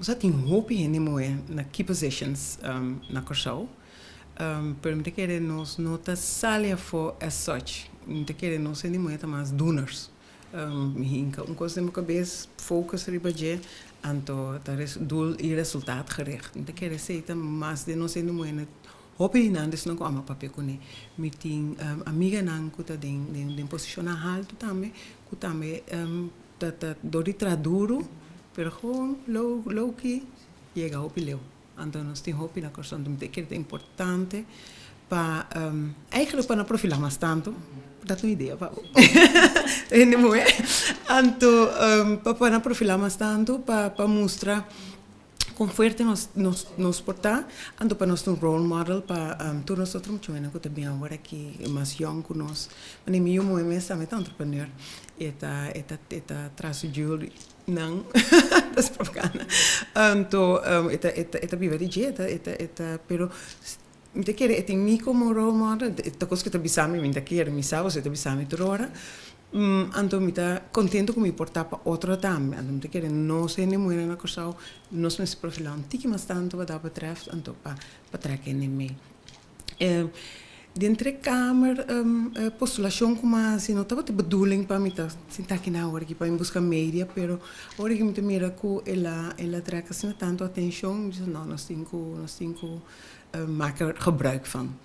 Nós tem hope em moe na key positions na Corsau. Pero me querer nós não tá salia for as such. Me querer nós em moe tá mais donors. Hinka coisa na cabeça focus ribaje anto tá doel e resultaat gericht. Me querer sei tá mais de nós em moe na hope inandes não como papel com me tem amiga nan kuta den posiciona alto também kuta me tá dori traduro pero gewoon low que chega ao pileu. Então nós temos hope na questão de que é importante para eigenlijk para não profilar mais tanto, dat uma ideia para não é? Então para não profilar mais tanto para mostrar com forte nos portar, então para nós ter um role model para todos nós outros muito que também agora que mais young que nós, mas nem eu mesmo também é entrepreneur, eta traço de não, das propaganda, então eta vive de dia, pero me quer tem mim como role model, eta coisa que te bisame me quer me sabe, você te bisame toda hora. Então me está contento com me portar para outro também. Então me quer não ser nem mulher na coisa, não se profilar um tique mais tanto para dar para trás, então para trazer nem me. Dentro da câmara, postulação como assim, não estava de bedoeling para me tá sentar aqui na hora que para me buscar mídia, pero agora que me mira que ela traz assim tanto atenção, diz não, nós temos maken gebruik van.